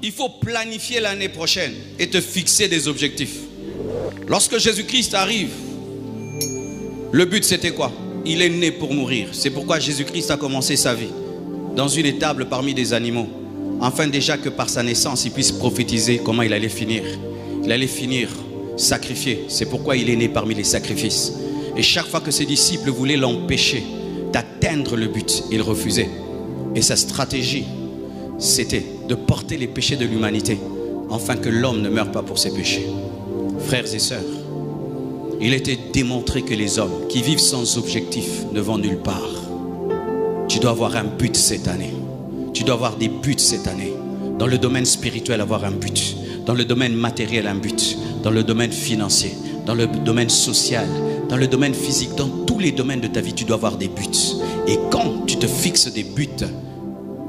il faut planifier l'année prochaine et te fixer des objectifs. Lorsque Jésus-Christ arrive, le but c'était quoi? Il est né pour mourir. C'est pourquoi Jésus-Christ a commencé sa vie dans une étable parmi des animaux, afin déjà que par sa naissance, il puisse prophétiser comment il allait finir. Il allait finir sacrifié. C'est pourquoi il est né parmi les sacrifices. Et chaque fois que ses disciples voulaient l'empêcher d'atteindre le but, il refusait. Et sa stratégie, c'était de porter les péchés de l'humanité, afin que l'homme ne meure pas pour ses péchés. Frères et sœurs, il était démontré que les hommes qui vivent sans objectif ne vont nulle part. Tu dois avoir un but cette année. Tu dois avoir des buts cette année. Dans le domaine spirituel, avoir un but. Dans le domaine matériel, un but. Dans le domaine financier, dans le domaine social, dans le domaine physique, dans tous les domaines de ta vie, tu dois avoir des buts. Et quand tu te fixes des buts,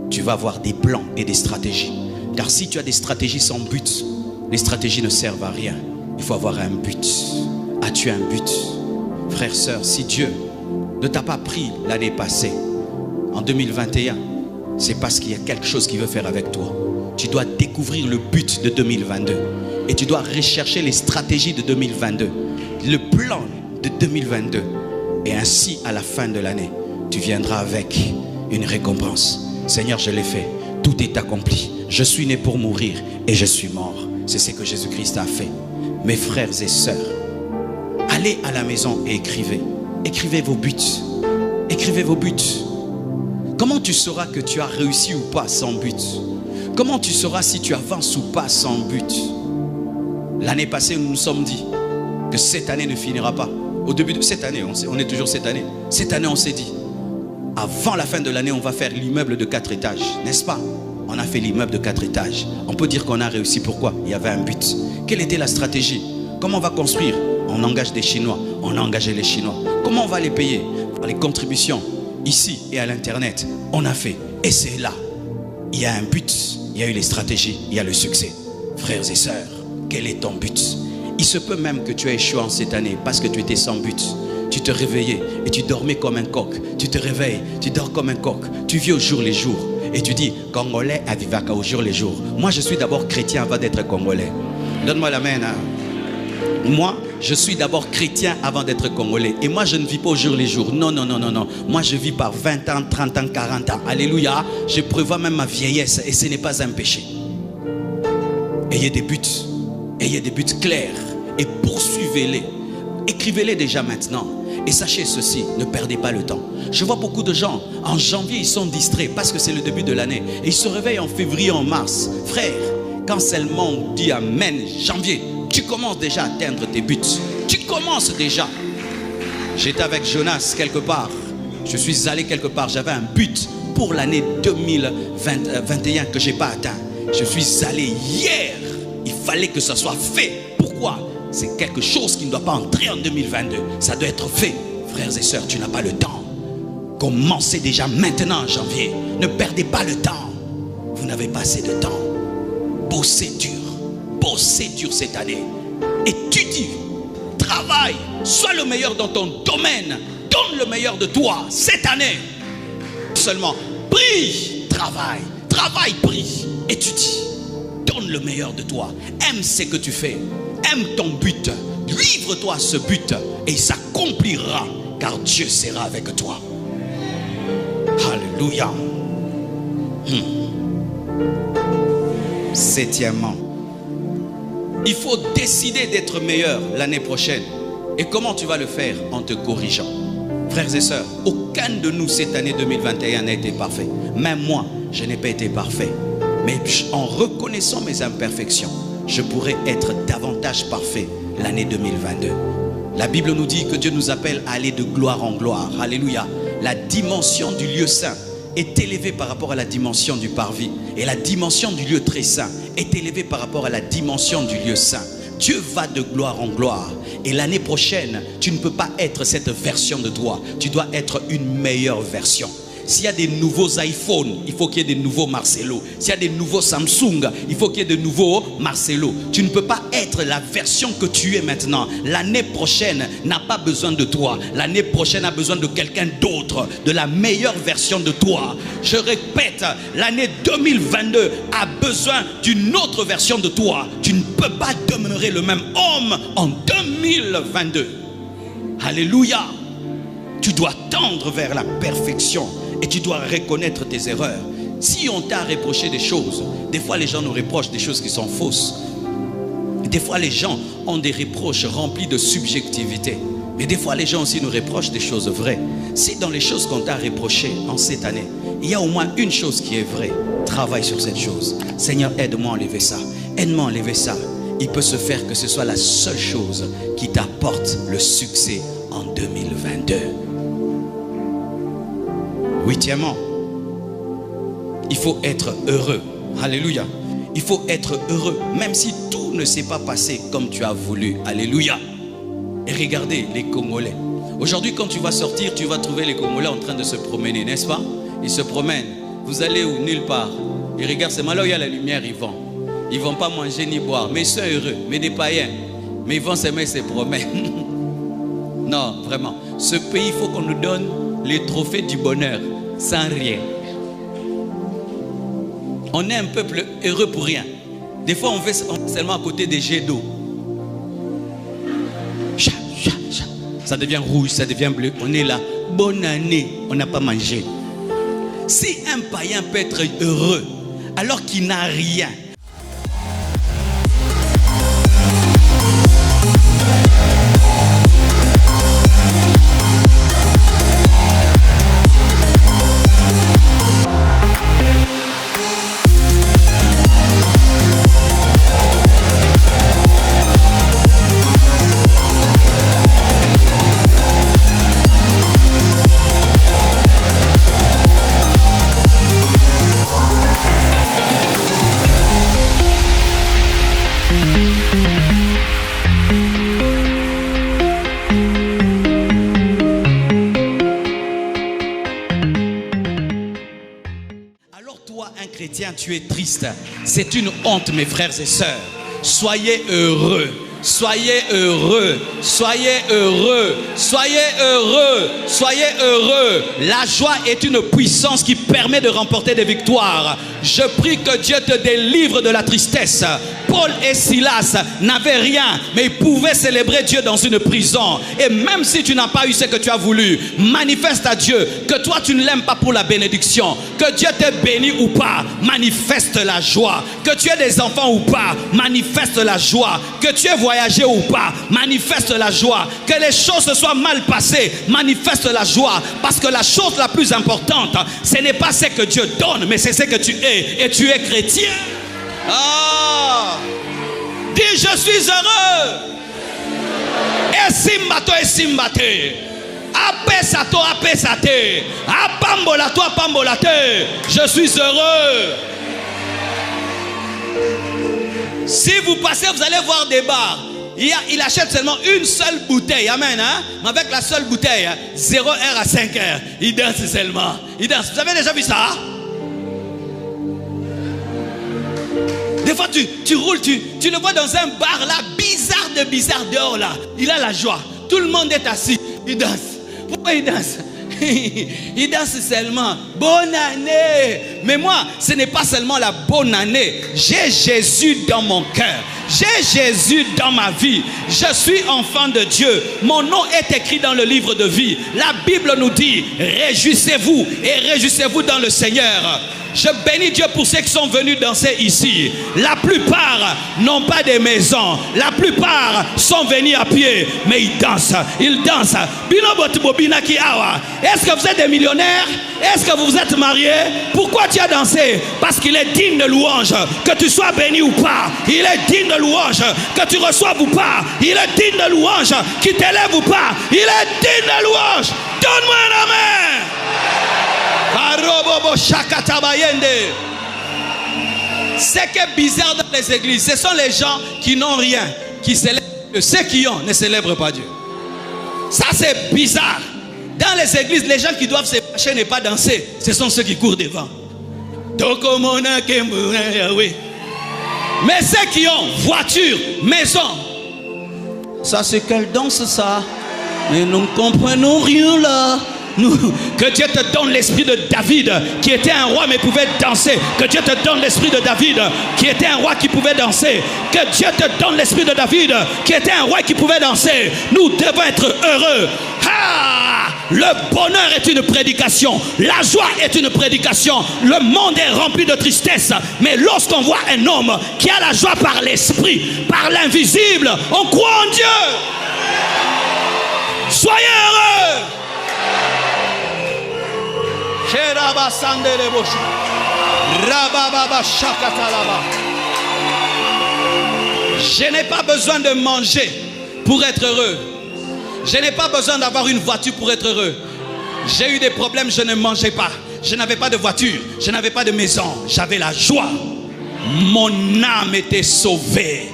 tu vas avoir des plans et des stratégies. Car si tu as des stratégies sans but, les stratégies ne servent à rien. Il faut avoir un but. As-tu un but? Frère, sœur, si Dieu ne t'a pas pris l'année passée, en 2021, c'est parce qu'il y a quelque chose qu'il veut faire avec toi. Tu dois découvrir le but de 2022. Et tu dois rechercher les stratégies de 2022. Le plan de 2022. Et ainsi, à la fin de l'année, tu viendras avec une récompense. Seigneur, je l'ai fait. Tout est accompli. Je suis né pour mourir et je suis mort. C'est ce que Jésus-Christ a fait. Mes frères et sœurs, allez à la maison et écrivez. Écrivez vos buts. Écrivez vos buts. Comment tu sauras que tu as réussi ou pas sans but? Comment tu sauras si tu avances ou pas sans but? L'année passée, nous nous sommes dit que cette année ne finira pas. Au début de cette année, on est toujours cette année. Cette année, on s'est dit, avant la fin de l'année, on va faire l'immeuble de 4 étages. N'est-ce pas? On a fait l'immeuble de 4 étages. On peut dire qu'on a réussi. Pourquoi? Il y avait un but. Quelle était la stratégie? Comment on va construire? On engage des Chinois. On a engagé les Chinois. Comment on va les payer? Par les contributions. Ici et à l'internet, on a fait. Et c'est là. Il y a un but. Il y a eu les stratégies. Il y a le succès. Frères et sœurs, quel est ton but? Il se peut même que tu aies échoué en cette année parce que tu étais sans but. Tu te réveillais et tu dormais comme un coq. Tu te réveilles, tu dors comme un coq. Tu vis au jour les jours. Et tu dis, Congolais à Vivaka au jour les jours. Moi, je suis d'abord chrétien avant d'être Congolais. Donne-moi l'amen. Hein? Moi, je suis d'abord chrétien avant d'être Congolais. Et moi, je ne vis pas au jour les jours. Non, non, non, non, non. Moi, je vis par 20 ans, 30 ans, 40 ans. Alléluia. Je prévois même ma vieillesse et ce n'est pas un péché. Ayez des buts. Ayez des buts clairs et poursuivez-les. Écrivez-les déjà maintenant. Et sachez ceci, ne perdez pas le temps. Je vois beaucoup de gens, en janvier, ils sont distraits parce que c'est le début de l'année. Et ils se réveillent en février, en mars. Frère, quand seulement on dit Amen, janvier, tu commences déjà à atteindre tes buts. Tu commences déjà. J'étais avec Jonas quelque part. Je suis allé quelque part. J'avais un but pour l'année 2021 que je n'ai pas atteint. Je suis allé hier. Il fallait que ça soit fait. Pourquoi? C'est quelque chose qui ne doit pas entrer en 2022. Ça doit être fait. Frères et sœurs, tu n'as pas le temps. Commencez déjà maintenant en janvier. Ne perdez pas le temps. Vous n'avez pas assez de temps. Bossez dur. Bossez dur cette année. Étudie. Travaille. Sois le meilleur dans ton domaine. Donne le meilleur de toi cette année. Seulement, prie. Travaille. Travaille, prie. Étudie. Donne le meilleur de toi. Aime ce que tu fais. Aime ton but. Livre-toi à ce but et il s'accomplira car Dieu sera avec toi. Alléluia. Septièmement, il faut décider d'être meilleur l'année prochaine. Et comment tu vas le faire? En te corrigeant. Frères et sœurs, aucun de nous cette année 2021 n'a été parfait. Même moi, je n'ai pas été parfait. Mais en reconnaissant mes imperfections, je pourrais être davantage parfait l'année 2022. La Bible nous dit que Dieu nous appelle à aller de gloire en gloire. Alléluia. La dimension du lieu saint est élevée par rapport à la dimension du parvis. Et la dimension du lieu très saint est élevée par rapport à la dimension du lieu saint. Dieu va de gloire en gloire. Et l'année prochaine, tu ne peux pas être cette version de toi. Tu dois être une meilleure version. s'il y a des nouveaux iPhones, il faut qu'il y ait des nouveaux Marcelo. S'il y a des nouveaux Samsung, il faut qu'il y ait de nouveaux Marcelo. Tu ne peux pas être la version que tu es maintenant. L'année prochaine n'a pas besoin de toi. L'année prochaine a besoin de quelqu'un d'autre, de la meilleure version de toi. Je répète, l'année 2022 a besoin d'une autre version de toi. Tu ne peux pas demeurer le même homme en 2022. Alléluia. Tu dois tendre vers la perfection et tu dois reconnaître tes erreurs. Si on t'a reproché des choses, des fois les gens nous reprochent des choses qui sont fausses. Des fois les gens ont des reproches remplis de subjectivité. Mais des fois les gens aussi nous reprochent des choses vraies. Si dans les choses qu'on t'a reprochées en cette année, il y a au moins une chose qui est vraie, travaille sur cette chose. Seigneur, aide-moi à enlever ça. Aide-moi à enlever ça. Il peut se faire que ce soit la seule chose qui t'apporte le succès en 2022. Huitièmement, il faut être heureux. Alléluia. Il faut être heureux, même si tout ne s'est pas passé comme tu as voulu. Alléluia. Et regardez les Congolais. Aujourd'hui, quand tu vas sortir, tu vas trouver les Congolais en train de se promener, n'est-ce pas? Ils se promènent. Vous allez où? Nulle part. Ils regardent, c'est là où il y a la lumière, ils vont. Ils ne vont pas manger ni boire, mais ils sont heureux, mais des païens. Mais ils vont s'aimer, se promènent. Non, vraiment. Ce pays, il faut qu'on nous donne les trophées du bonheur, sans rien. On est un peuple heureux pour rien. Des fois, on fait seulement à côté des jets d'eau. Ça devient rouge, ça devient bleu. On est là. Bonne année, on n'a pas mangé. Si un païen peut être heureux alors qu'il n'a rien, tu es triste. C'est une honte, mes frères et sœurs. Soyez heureux. Soyez heureux. Soyez heureux. Soyez heureux. Soyez heureux. La joie est une puissance qui permet de remporter des victoires. Je prie que Dieu te délivre de la tristesse. Paul et Silas n'avaient rien, mais ils pouvaient célébrer Dieu dans une prison. Et même si tu n'as pas eu ce que tu as voulu, manifeste à Dieu que toi tu ne l'aimes pas pour la bénédiction. Que Dieu t'ait béni ou pas, manifeste la joie. Que tu aies des enfants ou pas, manifeste la joie. Que tu aies voyagé ou pas, manifeste la joie. Que les choses se soient mal passées, manifeste la joie. Parce que la chose la plus importante, ce n'est pas ce que Dieu donne, mais c'est ce que tu es. Et tu es chrétien. Ah, dis je suis heureux. Et simbato et simbate. Apesato apesate. Apambolato apambolate. Je suis heureux. Si vous passez, vous allez voir des bars. Il achète seulement une seule bouteille. Amen. Hein? Avec la seule bouteille, 0 heure à 5 heures. Il danse seulement. Il danse. Vous avez déjà vu ça? Des fois tu roules, tu le vois dans un bar là, bizarre dehors là. Il a la joie. Tout le monde est assis. Il danse. Pourquoi il danse? Il danse seulement. Bonne année. Mais moi, ce n'est pas seulement la bonne année. J'ai Jésus dans mon cœur. J'ai Jésus dans ma vie. Je suis enfant de Dieu. Mon nom est écrit dans le livre de vie. La Bible nous dit, réjouissez-vous et réjouissez-vous dans le Seigneur. Je bénis Dieu pour ceux qui sont venus danser ici. La plupart n'ont pas de maison. La plupart sont venus à pied. Mais ils dansent. Ils dansent. Est-ce que vous êtes des millionnaires? Est-ce que vous vous êtes mariés? Pourquoi tu as dansé? Parce qu'il est digne de louange. Que tu sois béni ou pas, il est digne de louange. Que tu reçoives ou pas, il est digne de louange. Qu'il t'élève ou pas, il est digne de louange. Donne-moi un amen. Ce qui est bizarre dans les églises, ce sont les gens qui n'ont rien, qui célèbrent Dieu. Ceux qui ont ne célèbrent pas Dieu. Ça c'est bizarre. Dans les églises, les gens qui doivent se fâcher n'est pas danser. Ce sont ceux qui courent devant. Mais ceux qui ont voiture, maison, ça c'est quelle danse ça? Mais nous ne comprenons rien là. Que Dieu te donne l'esprit de David qui était un roi mais pouvait danser. Que Dieu te donne l'esprit de David qui était un roi qui pouvait danser. Que Dieu te donne l'esprit de David qui était un roi qui pouvait danser. Nous devons être heureux. Ah! Le bonheur est une prédication. La joie est une prédication. Le monde est rempli de tristesse. Mais lorsqu'on voit un homme qui a la joie par l'esprit, par l'invisible, on croit en Dieu. Soyez heureux. Je n'ai pas besoin de manger pour être heureux. Je n'ai pas besoin d'avoir une voiture pour être heureux. J'ai eu des problèmes, je ne mangeais pas. Je n'avais pas de voiture, je n'avais pas de maison. J'avais la joie. Mon âme était sauvée.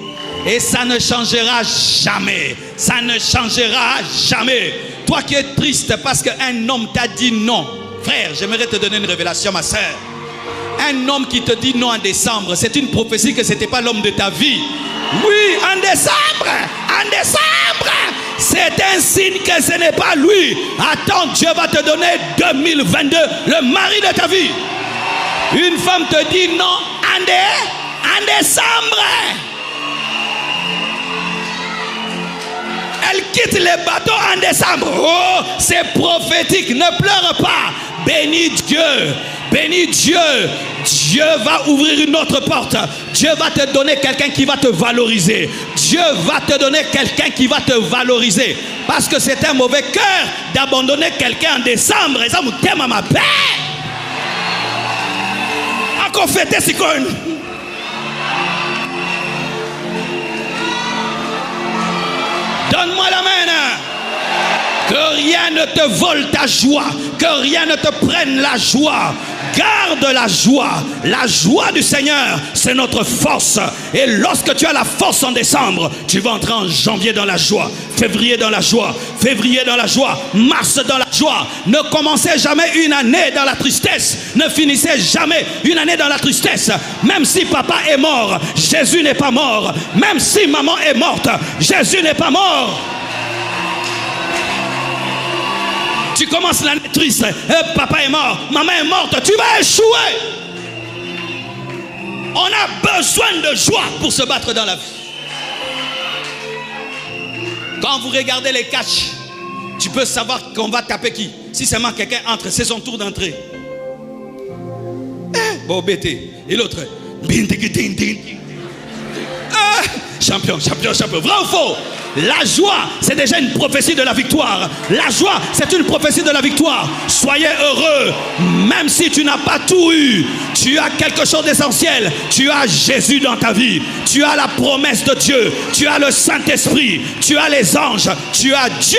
Et ça ne changera jamais. Ça ne changera jamais. Toi qui es triste parce qu'un homme t'a dit non. Frère, j'aimerais te donner une révélation, ma soeur. Un homme qui te dit non en décembre, c'est une prophétie que ce n'était pas l'homme de ta vie. Oui, en décembre, c'est un signe que ce n'est pas lui. Attends, Dieu va te donner 2022, le mari de ta vie. Une femme te dit non en décembre. Elle quitte les bateaux en décembre. Oh, c'est prophétique, ne pleure pas. Bénis Dieu, bénis Dieu. Dieu va ouvrir une autre porte. Dieu va te donner quelqu'un qui va te valoriser. Dieu va te donner quelqu'un qui va te valoriser. Parce que c'est un mauvais cœur d'abandonner quelqu'un en décembre. Et ça vous t'aime à ma paix. Encore fêter ce qu'on... Donne-moi la main. Que rien ne te vole ta joie. Que rien ne te prenne la joie. Garde la joie. La joie du Seigneur, c'est notre force. Et lorsque tu as la force en décembre, tu vas entrer en janvier dans la joie. Février dans la joie. Février dans la joie. Mars dans la joie. Ne commencez jamais une année dans la tristesse. Ne finissez jamais une année dans la tristesse. Même si papa est mort, Jésus n'est pas mort. Même si maman est morte, Jésus n'est pas mort. Tu commences l'année triste, papa est mort, maman est morte, tu vas échouer. On a besoin de joie pour se battre dans la vie. Quand vous regardez les catchs, tu peux savoir qu'on va taper qui. Si seulement quelqu'un entre, c'est son tour d'entrée. Bon, bêté. Et l'autre, champion, champion, champion. Vrai ou faux? La joie, c'est déjà une prophétie de la victoire. La joie, c'est une prophétie de la victoire. Soyez heureux, même si tu n'as pas tout eu. Tu as quelque chose d'essentiel. Tu as Jésus dans ta vie. Tu as la promesse de Dieu. Tu as le Saint-Esprit. Tu as les anges. Tu as Dieu.